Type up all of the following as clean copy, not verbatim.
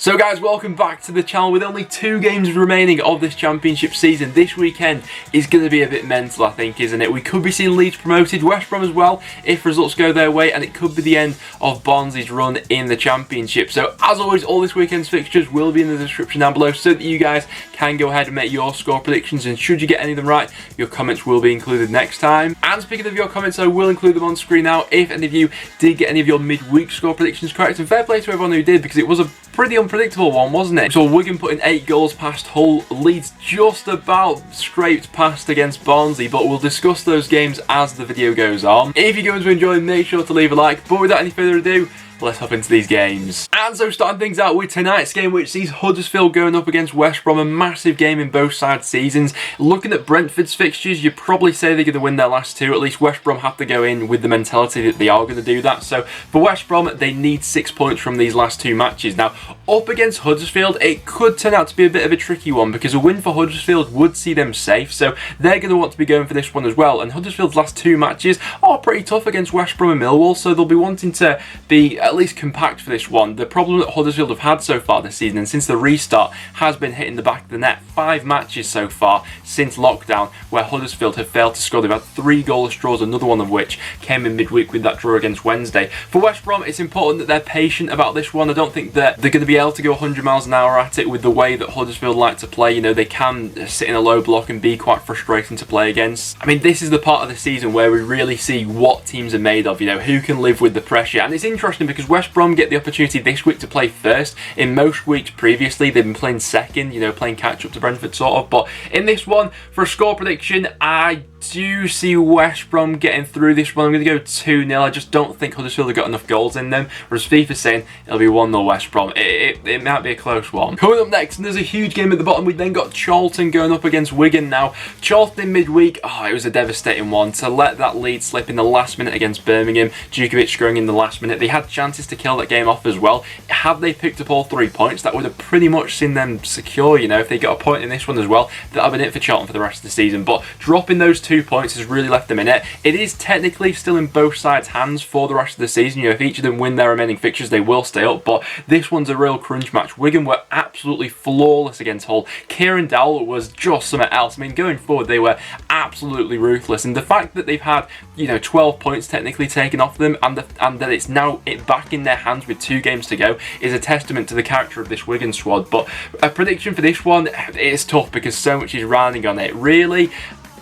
So guys, welcome back to the channel. With only 2 games remaining of this championship season, this weekend is going to be a bit mental, I think, isn't it? We could be seeing Leeds promoted, West Brom as well, if results go their way, and it could be the end of Barnsley's run in the championship. So as always, all this weekend's fixtures will be in the description down below so that you guys can go ahead and make your score predictions, and should you get any of them right, your comments will be included next time. And speaking of your comments, I will include them on screen now if any of you did get any of your midweek score predictions correct, and fair play to everyone who did, because it was a pretty unpredictable one, wasn't it? So Wigan putting 8 goals past Hull, Leeds just about scraped past against Barnsley, but we'll discuss those games as the video goes on. If you're going to enjoy, make sure to leave a like, but without any further ado, let's hop into these games. And so starting things out with tonight's game, which sees Huddersfield going up against West Brom, a massive game in both sides' seasons. Looking at Brentford's fixtures, you'd probably say they're going to win their last 2. At least West Brom have to go in with the mentality that they are going to do that. So for West Brom, they need 6 points from these last 2 matches. Now, up against Huddersfield, it could turn out to be a bit of a tricky one, because a win for Huddersfield would see them safe. So they're going to want to be going for this one as well. And Huddersfield's last 2 matches are pretty tough against West Brom and Millwall, so they'll be wanting to be at least compact for this one. The problem that Huddersfield have had so far this season, and since the restart, has been hitting the back of the net. 5 matches so far since lockdown where Huddersfield have failed to score. They've had 3 goalless draws, another one of which came in midweek with that draw against Wednesday. For West Brom, it's important that they're patient about this one. I don't think that they're going to be able to go 100 miles an hour at it with the way that Huddersfield like to play. You know, they can sit in a low block and be quite frustrating to play against. I mean, this is the part of the season where we really see what teams are made of, you know, who can live with the pressure. And it's interesting because West Brom get the opportunity this week to play first. In most weeks previously, they've been playing second, you know, playing catch up to Brentford sort of. But in this one, for a score prediction, I do see West Brom getting through this one. I'm going to go 2-0. I just don't think Huddersfield have got enough goals in them. Whereas FIFA's saying it'll be 1-0 West Brom. It might be a close one. Coming up next, and there's a huge game at the bottom. We then got Charlton going up against Wigan. Now, Charlton in midweek, it was a devastating one. To let that lead slip in the last minute against Birmingham, Djukovic scoring in the last minute. They had chances to kill that game off as well. Had they picked up all 3 points, that would have pretty much seen them secure, you know, if they got a point in this one as well. That would have been it for Charlton for the rest of the season. But dropping those 2 points has really left them in it. It is technically still in both sides' hands for the rest of the season. You know, if each of them win their remaining fixtures, they will stay up. But this one's a real crunch match. Wigan were absolutely flawless against Hull. Kieran Dowell was just something else. I mean, going forward, they were absolutely ruthless. And the fact that they've had, you know, 12 points technically taken off them, and that it's now back in their hands with 2 games to go, is a testament to the character of this Wigan squad. But a prediction for this one is tough because so much is riding on it. Really,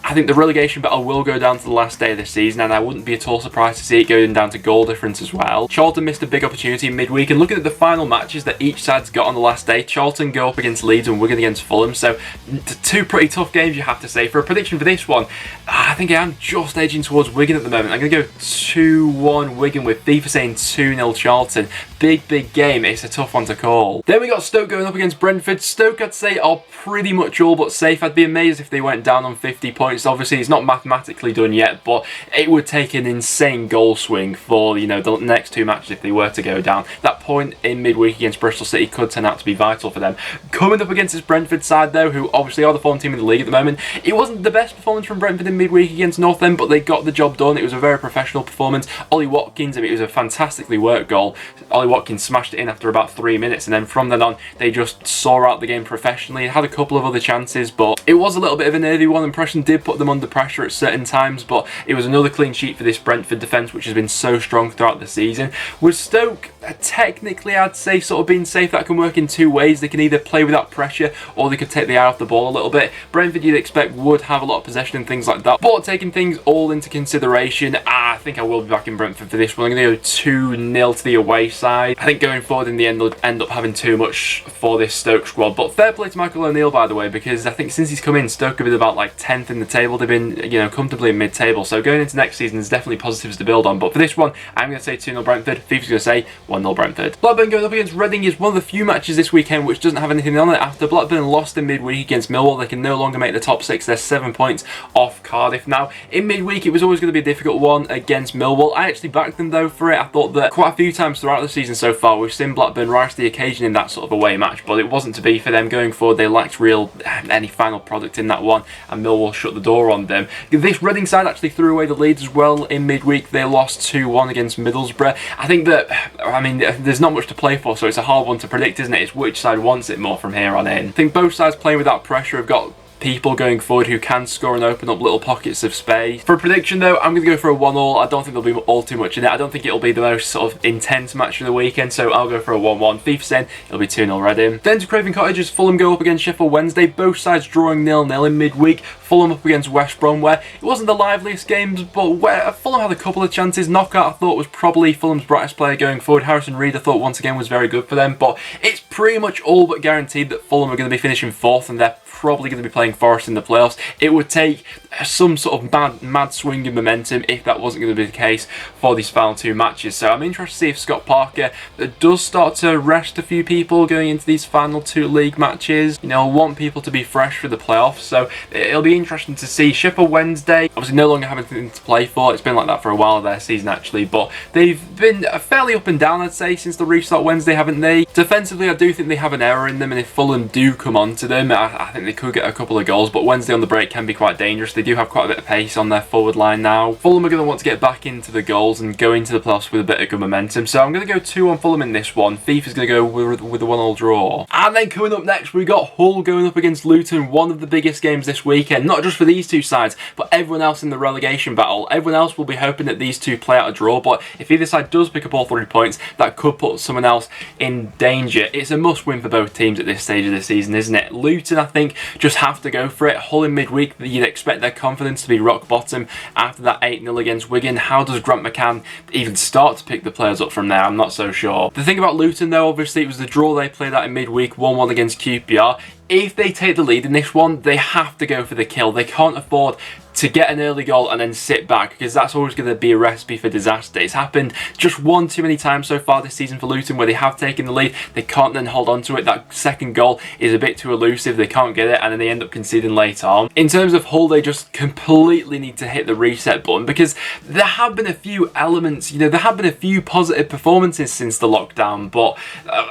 I think the relegation battle will go down to the last day of this season, and I wouldn't be at all surprised to see it going down to goal difference as well. Charlton missed a big opportunity in midweek, and looking at the final matches that each side's got on the last day, Charlton go up against Leeds and Wigan against Fulham, so 2 pretty tough games, you have to say. For a prediction for this one, I think I am just edging towards Wigan at the moment. I'm going to go 2-1 Wigan, with FIFA saying 2-0 Charlton. Big game. It's a tough one to call. Then we got Stoke going up against Brentford. Stoke, I'd say, are pretty much all but safe. I'd be amazed if they went down on 50 points. Obviously, it's not mathematically done yet, but it would take an insane goal swing for, you know, the next 2 matches if they were to go down. That point in midweek against Bristol City could turn out to be vital for them. Coming up against this Brentford side, though, who obviously are the form team in the league at the moment, it wasn't the best performance from Brentford in midweek against Northend, but they got the job done. It was a very professional performance. Ollie Watkins, I mean, it was a fantastically worked goal. Ollie Watkins smashed it in after about 3 minutes, and then from then on, they just saw out the game professionally. Had a couple of other chances, but it was a little bit of a nervy one, and Preston did put them under pressure at certain times, but it was another clean sheet for this Brentford defence, which has been so strong throughout the season. With Stoke, technically, I'd say sort of being safe. That can work in 2 ways. They can either play without pressure, or they could take the eye off the ball a little bit. Brentford, you'd expect, would have a lot of possession and things like that, but taking things all into consideration, I think I will be back in Brentford for this one. I'm going to go 2-0 to the away side. I think going forward in the end, they'll end up having too much for this Stoke squad, but fair play to Michael O'Neill, by the way, because I think since he's come in, Stoke have been about like 10th in the table. They've been, you know, comfortably in mid-table, so going into next season, there's definitely positives to build on. But for this one, I'm going to say 2-0 Brentford. FIFA's going to say 1-0 Brentford. Blackburn going up against Reading is one of the few matches this weekend which doesn't have anything on it. After Blackburn lost in midweek against Millwall, they can no longer make the top 6. They're 7 points off Cardiff. Now, in midweek, it was always going to be a difficult one. against Millwall. I actually backed them though for it. I thought that quite a few times throughout the season so far we've seen Blackburn rise to the occasion in that sort of away match, but it wasn't to be for them going forward. They lacked any final product in that one, and Millwall shut the door on them. This Reading side actually threw away the Leeds as well in midweek. They lost 2-1 against Middlesbrough. I think that, I mean, there's not much to play for, so it's a hard one to predict, isn't it? It's which side wants it more from here on in. I think both sides playing without pressure have got people going forward who can score and open up little pockets of space. For a prediction though, I'm going to go for a 1-1. I don't think there'll be all too much in it. I don't think it'll be the most sort of intense match of the weekend, so I'll go for a 1-1. FIFA saying it'll be 2-0 Reading. Then to Craven Cottage as Fulham go up against Sheffield Wednesday. Both sides drawing 0-0 in midweek. Fulham up against West Brom, where it wasn't the liveliest games, but where Fulham had a couple of chances. Knockout I thought was probably Fulham's brightest player going forward. Harrison Reed I thought once again was very good for them, but it's pretty much all but guaranteed that Fulham are going to be finishing 4th, and they're probably going to be playing Forest in the playoffs. It would take some sort of mad swing in momentum if that wasn't going to be the case for these final 2 matches. So I'm interested to see if Scott Parker does start to rest a few people going into these final 2 league matches. You know, I want people to be fresh for the playoffs, so it'll be interesting to see. Sheffield Wednesday obviously no longer having anything to play for. It's been like that for a while their season actually, but they've been fairly up and down, I'd say, since the restart Wednesday, haven't they? Defensively, I do think they have an error in them, and if Fulham do come onto them, I think they could get a couple of goals, but Wednesday on the break can be quite dangerous. They do have quite a bit of pace on their forward line now. Fulham are going to want to get back into the goals and go into the playoffs with a bit of good momentum, so I'm going to go 2 on Fulham in this one. FIFA's going to go with a 1-1 draw. And then coming up next, we got Hull going up against Luton, one of the biggest games this weekend, not just for these two sides, but everyone else in the relegation battle. Everyone else will be hoping that these two play out a draw, but if either side does pick up all 3 points, that could put someone else in danger. It's a must-win for both teams at this stage of the season, isn't it? Luton, I think, just have to go for it. Hull in midweek, you'd expect their confidence to be rock bottom after that 8-0 against Wigan. How does Grant McCann even start to pick the players up from there? I'm not so sure. The thing about Luton though, obviously, it was the draw they played out in midweek, 1-1 against QPR. If they take the lead in this one, they have to go for the kill. They can't afford to get an early goal and then sit back, because that's always going to be a recipe for disaster. It's happened just one too many times so far this season for Luton, where they have taken the lead, they can't then hold on to it. That second goal is a bit too elusive, they can't get it, and then they end up conceding late on. In terms of Hull, they just completely need to hit the reset button, because there have been a few elements, you know, there have been a few positive performances since the lockdown, but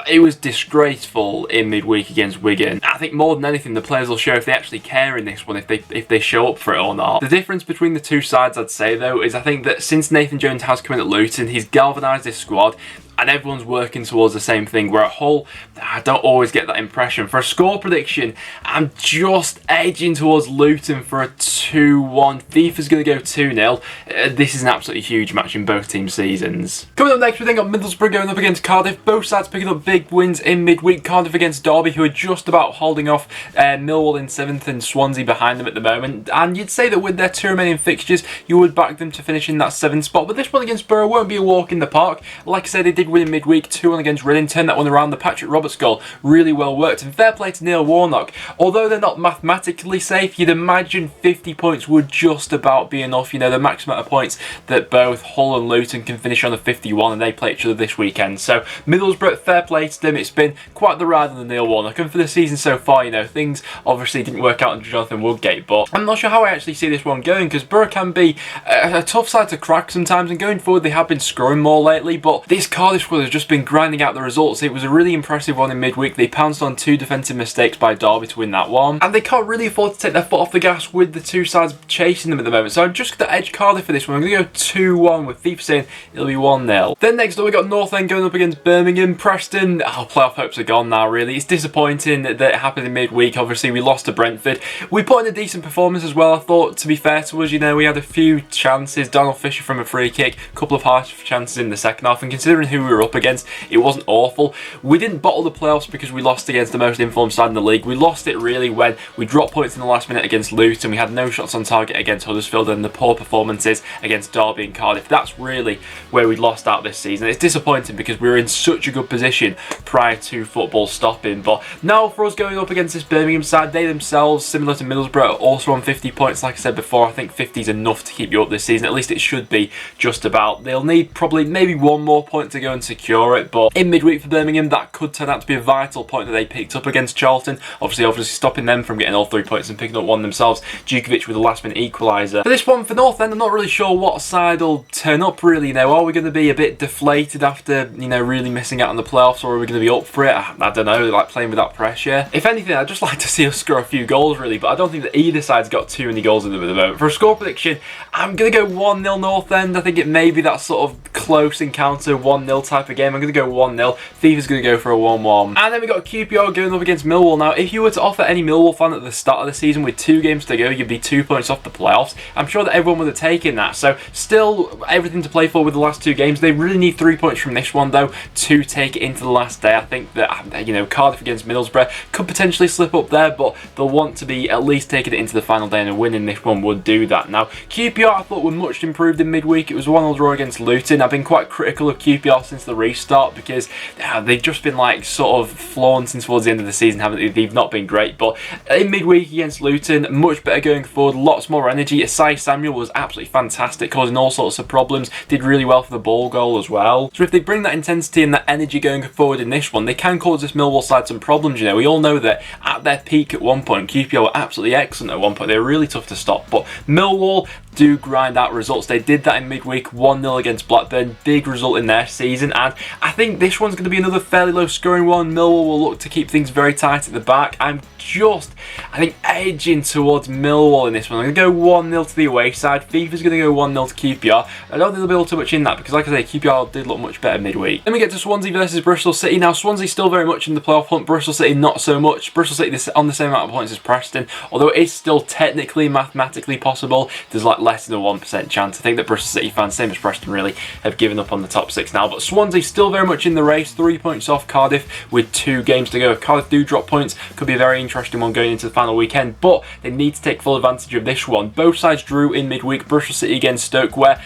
it was disgraceful in midweek against Wigan. I think more than anything, the players will show if they actually care in this one, if they show up for it or not. The difference between the two sides, I'd say though, is I think that since Nathan Jones has come in at Luton, he's galvanised his squad, and everyone's working towards the same thing, where at Hull, I don't always get that impression. For a score prediction, I'm just edging towards Luton for a 2-1. FIFA's going to go 2-0. This is an absolutely huge match in both team seasons. Coming up next, we then got Middlesbrough going up against Cardiff. Both sides picking up big wins in midweek. Cardiff against Derby, who are just about holding off Millwall in 7th and Swansea behind them at the moment. And you'd say that with their 2 remaining fixtures, you would back them to finish in that 7th spot. But this one against Borough won't be a walk in the park. Like I said, they did win in midweek, 2-1 against Reading, turned that one around. The Patrick Roberts goal really well worked, and fair play to Neil Warnock. Although they're not mathematically safe, you'd imagine 50 points would just about be enough. You know, the maximum amount of points that both Hull and Luton can finish on the 51, and they play each other this weekend. So Middlesbrough, fair play to them. It's been quite the ride on the Neil Warnock, and for the season so far, you know, things obviously didn't work out under Jonathan Woodgate, but I'm not sure how I actually see this one going, because Borough can be a tough side to crack sometimes, and going forward they have been scoring more lately, but this Cardiff squad has just been grinding out the results. It was a really impressive one in midweek. They pounced on 2 defensive mistakes by Derby to win that one, and they can't really afford to take their foot off the gas with the two sides chasing them at the moment. So I'm just going to edge Cardiff for this one. I'm going to go 2-1 with FIFA saying it'll be 1-0. Then next up we got North End going up against Birmingham. Preston, playoff hopes are gone now really. It's disappointing that it happened in midweek. Obviously we lost to Brentford. We put in a decent performance as well, I thought, to be fair to us. You know, we had a few chances. Donald Fisher from a free kick, a couple of harsh chances in the second half, and considering who we were up against, it wasn't awful. We didn't bottle the playoffs because we lost against the most informed side in the league. We lost it really when we dropped points in the last minute against Luton. We had no shots on target against Huddersfield, and the poor performances against Derby and Cardiff. That's really where we lost out this season. It's disappointing because we were in such a good position prior to football stopping. But now for us going up against this Birmingham side, they themselves, similar to Middlesbrough, are also on 50 points. Like I said before, I think 50 is enough to keep you up this season. At least it should be just about. They'll need probably maybe one more point to go and secure it. But in midweek for Birmingham, that could turn out to be a vital point that they picked up against Charlton. Obviously stopping them from getting all 3 points and picking up one themselves. Djukovic with the last minute equaliser. For this one for North End, I'm not really sure what side will turn up really. You know, are we going to be a bit deflated after, you know, really missing out on the playoffs, or are we going to be up for it? I don't know, like playing without pressure. If anything, I'd just like to see us score a few goals really, but I don't think that either side's got too many goals in them at the moment. For a score prediction, I'm going to go 1-0 North End. I think it may be that sort of close encounter 1-0 type of game. I'm going to go 1-0. FIFA's going to go for a 1-1. And then we got QPR going up against Millwall. Now, if you were to offer any Millwall fan at the start of the season with 2 games to go, you'd be 2 points off the playoffs. I'm sure that everyone would have taken that. So still everything to play for with the last 2 games. They really need 3 points from this one though to take it into the last day. I think that, you know, Cardiff against Middlesbrough could potentially slip up there, but they'll want to be at least taking it into the final day, and a win in this one would do that. Now, QPR I thought were much improved in midweek. It was a 1-0 draw against Luton. I've been quite critical of QPR since the restart because they've just been like sort of flaunting towards the end of the season, haven't they? They've not been great, but in midweek against Luton, much better going forward, lots more energy. Asai Samuel was absolutely fantastic, causing all sorts of problems, did really well for the ball goal as well. So if they bring that intensity and that energy going forward in this one, they can cause this Millwall side some problems. You know, we all know that at their peak at one point, QPR were absolutely excellent at one point. They were really tough to stop, but Millwall do grind out results. They did that in midweek, 1-0 against Blackburn, big result in their season, and I think this one's going to be another fairly low scoring one. Millwall will look to keep things very tight at the back. I think edging towards Millwall in this one. I'm going to go 1-0 to the away side. FIFA's going to go 1-0 to QPR. I don't think there'll be all too much in that because, like I say, QPR did look much better midweek. Then we get to Swansea versus Bristol City. Now, Swansea still very much in the playoff hunt. Bristol City not so much. Bristol City on the same amount of points as Preston, although it is still technically, mathematically possible. There's like less than a 1% chance. I think that Bristol City fans, same as Preston really, have given up on the top 6 now. But Swansea still very much in the race. 3 points off Cardiff with 2 games to go. If Cardiff do drop points, could be a very interesting one going into the final weekend, but they need to take full advantage of this one. Both sides drew in midweek. Bristol City against Stoke, where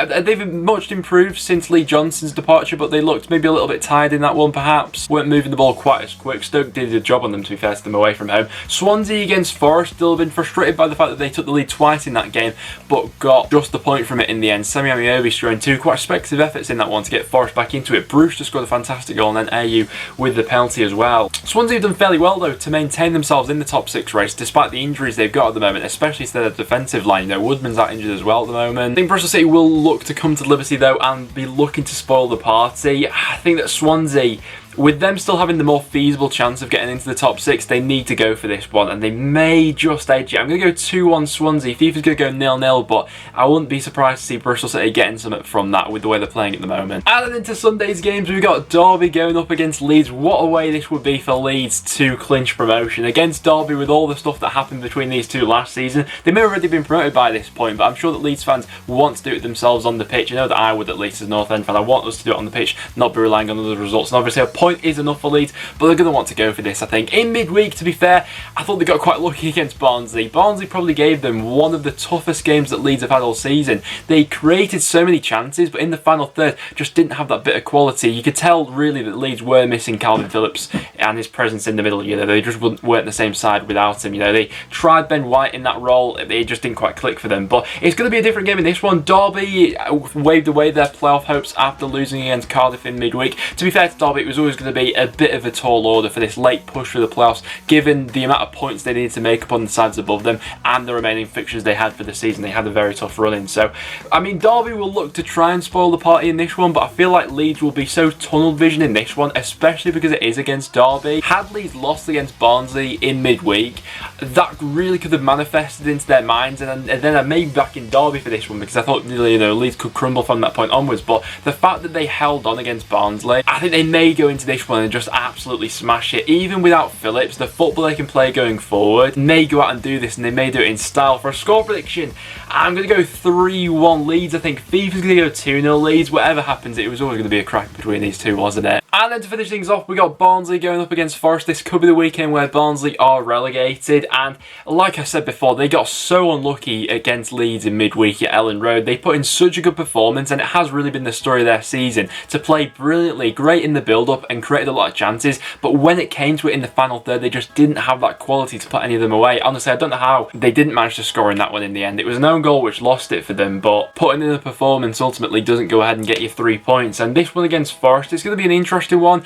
they've much improved since Lee Johnson's departure, but they looked maybe a little bit tired in that one perhaps. Weren't moving the ball quite as quick. Stoke did a job on them, to be fair to them, away from home. Swansea against Forest, still been frustrated by the fact that they took the lead twice in that game, but got just the point from it in the end. Semi Amiobi scoring 2 quite speculative efforts in that one to get Forest back into it. Brewster scored a fantastic goal, and then AU with the penalty as well. Swansea have done fairly well though to maintain themselves in the top 6 race despite the injuries they've got at the moment, especially to their defensive line. You know, Woodman's out injured as well at the moment. I think Bristol City will look to come to Liberty though and be looking to spoil the party. I think that Swansea, with them still having the more feasible chance of getting into the top 6, they need to go for this one, and they may just edge it. I'm going to go 2-1 Swansea. FIFA's going to go 0-0, but I wouldn't be surprised to see Bristol City getting something from that with the way they're playing at the moment. And then into Sunday's games, we've got Derby going up against Leeds. What a way this would be for Leeds to clinch promotion. Against Derby, with all the stuff that happened between these two last season, they may have already been promoted by this point, but I'm sure that Leeds fans want to do it themselves on the pitch. I know that I would, at least as North End fan. I want us to do it on the pitch, not be relying on other results. And obviously a point is enough for Leeds, but they're going to want to go for this, I think. In midweek, to be fair, I thought they got quite lucky against Barnsley. Barnsley probably gave them one of the toughest games that Leeds have had all season. They created so many chances, but in the final third just didn't have that bit of quality. You could tell really that Leeds were missing Calvin Phillips and his presence in the middle. You know, they just weren't the same side without him. You know, they tried Ben White in that role, it just didn't quite click for them. But it's going to be a different game in this one. Derby waved away their playoff hopes after losing against Cardiff in midweek. To be fair to Derby, it was always going to be a bit of a tall order for this late push for the playoffs, given the amount of points they needed to make up on the sides above them and the remaining fixtures they had for the season. They had a very tough run in. So, I mean, Derby will look to try and spoil the party in this one, but I feel like Leeds will be so tunnel vision in this one, especially because it is against Derby. Had Leeds lost against Barnsley in midweek, that really could have manifested into their minds, and then I may be back in Derby for this one because I thought, you know, Leeds could crumble from that point onwards. But the fact that they held on against Barnsley, I think they may go into this one and just absolutely smash it. Even without Phillips, the football they can play going forward, may go out and do this, and they may do it in style. For a score prediction, I'm going to go 3-1 Leeds. I think FIFA's going to go 2-0 Leeds. Whatever happens, it was always going to be a crack between these two, wasn't it? And then to finish things off, we got Barnsley going up against Forest. This could be the weekend where Barnsley are relegated, and like I said before, they got so unlucky against Leeds in midweek at Ellen Road. They put in such a good performance, and it has really been the story of their season, to play brilliantly, great in the build-up and created a lot of chances, but when it came to it in the final third, they just didn't have that quality to put any of them away. Honestly, I don't know how they didn't manage to score in that one in the end. It was an own goal which lost it for them, but putting in a performance ultimately doesn't go ahead and get you 3 points. And this one against Forest is going to be an interesting one.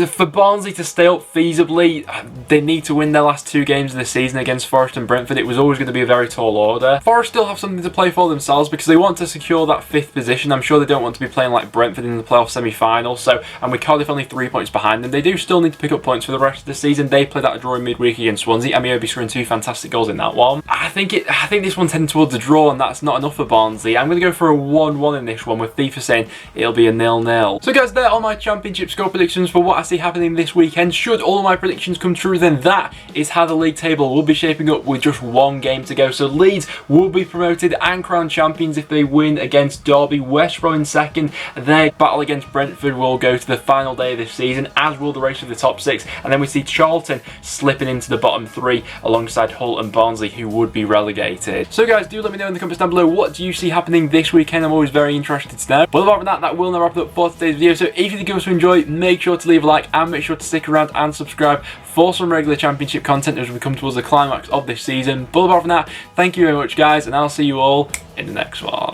For Barnsley to stay up feasibly, they need to win their last 2 games of the season against Forest and Brentford. It was always going to be a very tall order. Forest still have something to play for themselves because they want to secure that 5th position. I'm sure they don't want to be playing like Brentford in the playoff semi-final. So, and with Cardiff only 3 points behind them, they do still need to pick up points for the rest of the season. They played that draw in midweek against Swansea. Ameobi scoring 2 fantastic goals in that one. I think this one's heading towards a draw, and that's not enough for Barnsley. I'm going to go for a 1-1 in this one, with FIFA saying it'll be a 0-0. So guys, there are my championship score predictions for what I see happening this weekend. Should all of my predictions come true, then that is how the league table will be shaping up with just 1 game to go. So Leeds will be promoted and crowned champions if they win against Derby. West Brom in 2nd. Their battle against Brentford will go to the final day of this season, as will the race of the top 6. And then we see Charlton slipping into the bottom 3 alongside Hull and Barnsley, who would be relegated. So guys, do let me know in the comments down below, what do you see happening this weekend? I'm always very interested to know. But apart from that, that will now wrap it up for today's video. So if you did give us to enjoy, make sure to leave a like and make sure to stick around and subscribe for some regular championship content as we come towards the climax of this season. But apart from that, thank you very much guys, and I'll see you all in the next one.